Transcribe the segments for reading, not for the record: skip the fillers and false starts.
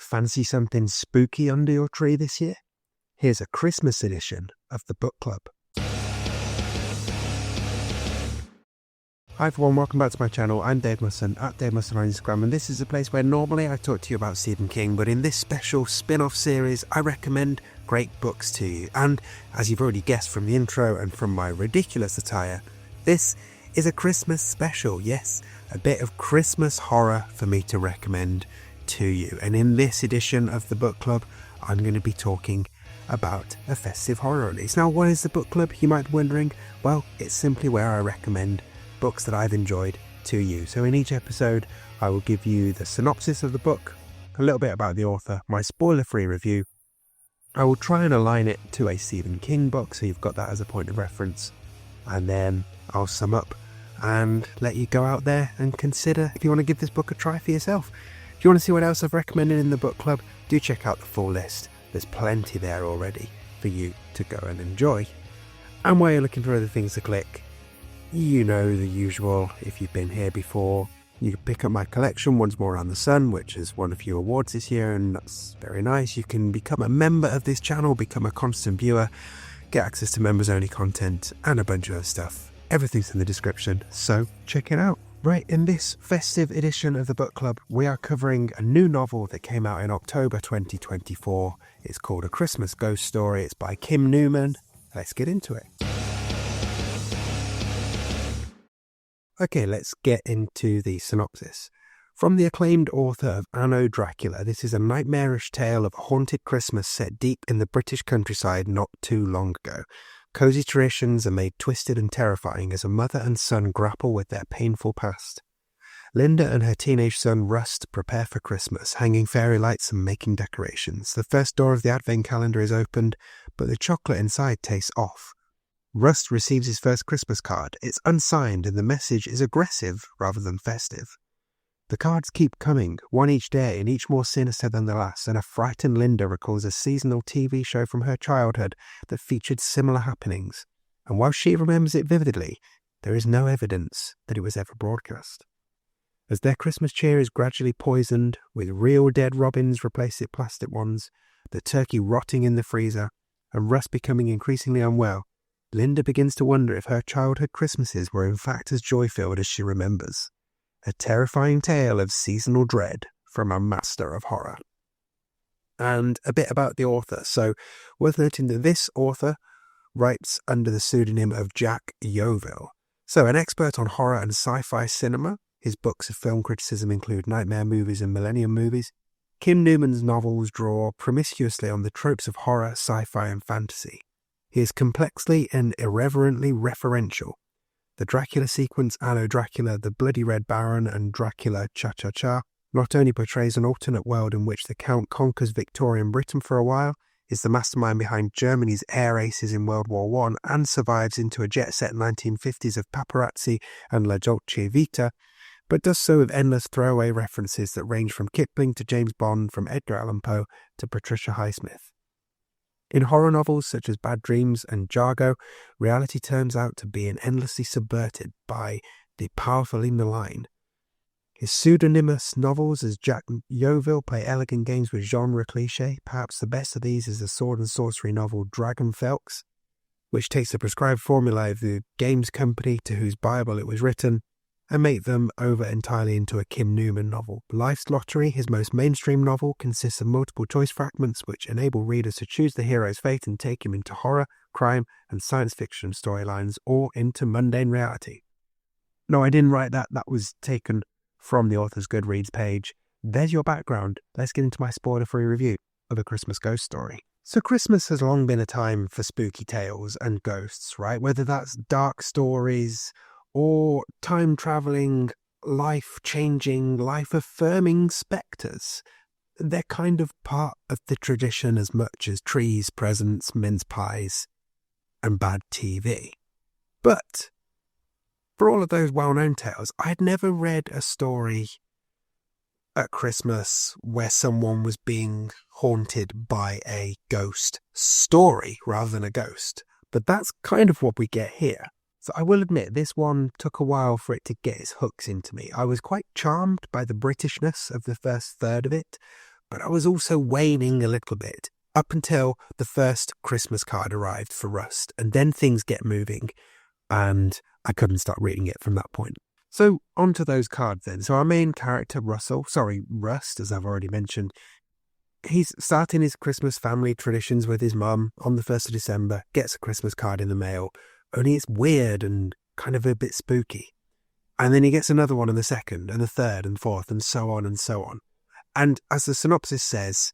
Fancy something spooky under your tree this year? Here's a Christmas edition of the Book Club. Hi everyone, welcome back to my channel. I'm Dave Musson, at Dave Musson on Instagram, and this is a place where normally I talk to you about Stephen King, but in this special spin-off series I recommend great books to you. And as you've already guessed from the intro and from my ridiculous attire, this is a Christmas special. Yes, a bit of Christmas horror for me to recommend to you. And in this edition of the Book Club, I'm going to be talking about a festive horror release. Now, what is the Book Club, you might be wondering? Well, it's simply where I recommend books that I've enjoyed to you. So in each episode, I will give you the synopsis of the book, a little bit about the author, my spoiler-free review. I will try and align it to a Stephen King book, so you've got that as a point of reference. And then I'll sum up and let you go out there and consider if you want to give this book a try for yourself. If you want to see what else I've recommended in the book club, do check out the full list. There's plenty there already for you to go and enjoy. And while you're looking for other things to click, you know the usual. If you've been here before, you can pick up my collection, Once More Around the Sun, which has won a few awards this year, and that's very nice. You can become a member of this channel, become a constant viewer, get access to members only content and a bunch of other stuff. Everything's in the description, so check it out. Right, in this festive edition of the book club, we are covering a new novel that came out in October 2024. It's called A Christmas Ghost Story. It's by Kim Newman. Let's get into it. Okay, let's get into the synopsis. From the acclaimed author of Anno Dracula, this is a nightmarish tale of a haunted Christmas set deep in the British countryside not too long ago. Cozy traditions are made twisted and terrifying as a mother and son grapple with their painful past. Linda and her teenage son Rust prepare for Christmas, hanging fairy lights and making decorations. The first door of the advent calendar is opened, but the chocolate inside tastes off. Rust receives his first Christmas card. It's unsigned and the message is aggressive rather than festive. The cards keep coming, one each day and each more sinister than the last, and a frightened Linda recalls a seasonal TV show from her childhood that featured similar happenings. And while she remembers it vividly, there is no evidence that it was ever broadcast. As their Christmas cheer is gradually poisoned, with real dead robins replaced with plastic ones, the turkey rotting in the freezer, and Rust becoming increasingly unwell, Linda begins to wonder if her childhood Christmases were in fact as joy-filled as she remembers. A terrifying tale of seasonal dread from a master of horror. And a bit about the author. So, worth noting that this author writes under the pseudonym of Jack Yeovil. So, an expert on horror and sci-fi cinema. His books of film criticism include Nightmare Movies and Millennium Movies. Kim Newman's novels draw promiscuously on the tropes of horror, sci-fi and fantasy. He is complexly and irreverently referential. The Dracula sequence, Anno Dracula, The Bloody Red Baron, and Dracula Cha-Cha-Cha not only portrays an alternate world in which the Count conquers Victorian Britain for a while, is the mastermind behind Germany's air aces in World War I, and survives into a jet-set 1950s of paparazzi and La Dolce Vita, but does so with endless throwaway references that range from Kipling to James Bond, from Edgar Allan Poe to Patricia Highsmith. In horror novels such as Bad Dreams and Jargo, reality turns out to be endlessly subverted by the powerfully malign. His pseudonymous novels as Jack Yeovil play elegant games with genre cliché. Perhaps the best of these is the sword and sorcery novel Dragonfelx, which takes the prescribed formula of the games company to whose Bible it was written, and make them over entirely into a Kim Newman novel. Life's Lottery, his most mainstream novel, consists of multiple choice fragments which enable readers to choose the hero's fate and take him into horror, crime, and science fiction storylines, or into mundane reality. No, I didn't write that. That was taken from the author's Goodreads page. There's your background. Let's get into my spoiler-free review of A Christmas Ghost Story. So Christmas has long been a time for spooky tales and ghosts, right? Whether that's dark stories or time-travelling, life-changing, life-affirming spectres. They're kind of part of the tradition as much as trees, presents, mince pies, and bad TV. But for all of those well-known tales, I'd never read a story at Christmas where someone was being haunted by a ghost story rather than a ghost. But that's kind of what we get here. So I will admit, this one took a while for it to get its hooks into me. I was quite charmed by the Britishness of the first third of it, but I was also waning a little bit up until the first Christmas card arrived for Rust, and then things get moving, and I couldn't stop reading it from that point. So on to those cards then. So our main character, Rust, as I've already mentioned, he's starting his Christmas family traditions with his mum on the 1st of December, gets a Christmas card in the mail, only it's weird and kind of a bit spooky. And then he gets another one on the 2nd and the 3rd and 4th and so on and so on. And as the synopsis says,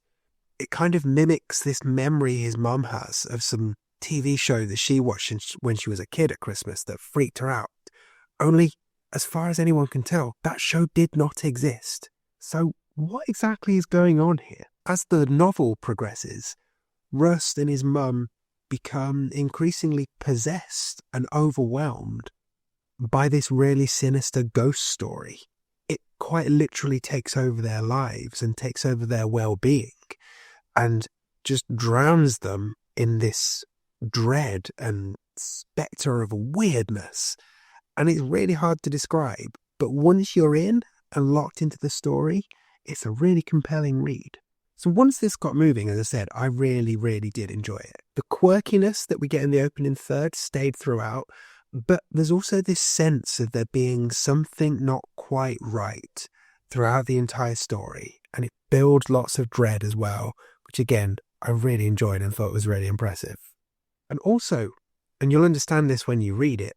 it kind of mimics this memory his mum has of some TV show that she watched when she was a kid at Christmas that freaked her out. Only, as far as anyone can tell, that show did not exist. So what exactly is going on here? As the novel progresses, Rust and his mum become increasingly possessed and overwhelmed by this really sinister ghost story. It quite literally takes over their lives and takes over their well-being and just drowns them in this dread and spectre of weirdness. And it's really hard to describe, but once you're in and locked into the story, it's a really compelling read. So once this got moving, as I said, I really, really did enjoy it. The quirkiness that we get in the opening third stayed throughout, but there's also this sense of there being something not quite right throughout the entire story, and it builds lots of dread as well, which again, I really enjoyed and thought was really impressive. And also, and you'll understand this when you read it,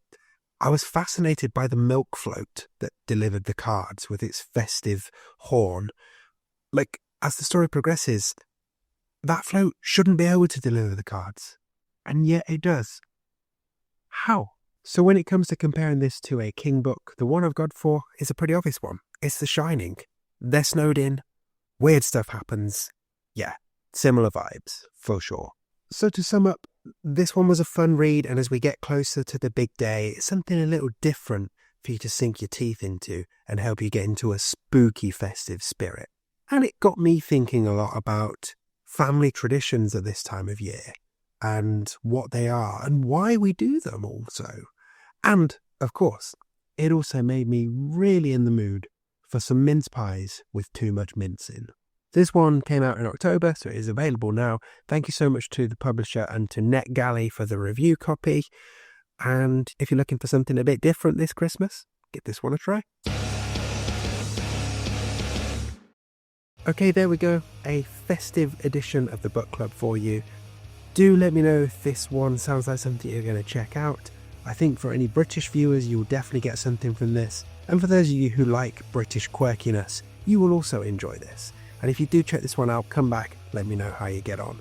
I was fascinated by the milk float that delivered the cards with its festive horn. Like, as the story progresses, that float shouldn't be able to deliver the cards, and yet it does. How? So when it comes to comparing this to a King book, the one I've gone for is a pretty obvious one. It's The Shining. They're snowed in, weird stuff happens. Yeah, similar vibes, for sure. So to sum up, this one was a fun read, and as we get closer to the big day, it's something a little different for you to sink your teeth into and help you get into a spooky festive spirit. And it got me thinking a lot about family traditions at this time of year and what they are and why we do them also. And, of course, it also made me really in the mood for some mince pies with too much mince in. This one came out in October, so it is available now. Thank you so much to the publisher and to NetGalley for the review copy. And if you're looking for something a bit different this Christmas, give this one a try. Okay, there we go. A festive edition of the book club for you. Do let me know if this one sounds like something you're going to check out. I think for any British viewers, you will definitely get something from this. And for those of you who like British quirkiness, you will also enjoy this. And if you do check this one out, come back, let me know how you get on.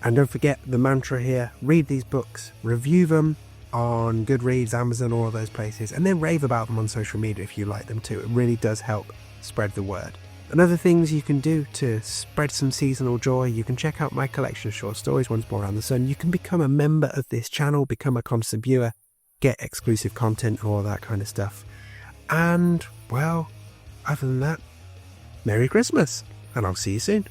And don't forget the mantra here, read these books, review them on Goodreads, Amazon, all of those places, and then rave about them on social media if you like them too. It really does help spread the word. And other things you can do to spread some seasonal joy, you can check out my collection of short stories, Once More Around the Sun. You can become a member of this channel, become a constant viewer, get exclusive content, all that kind of stuff. And, well, other than that, Merry Christmas, and I'll see you soon.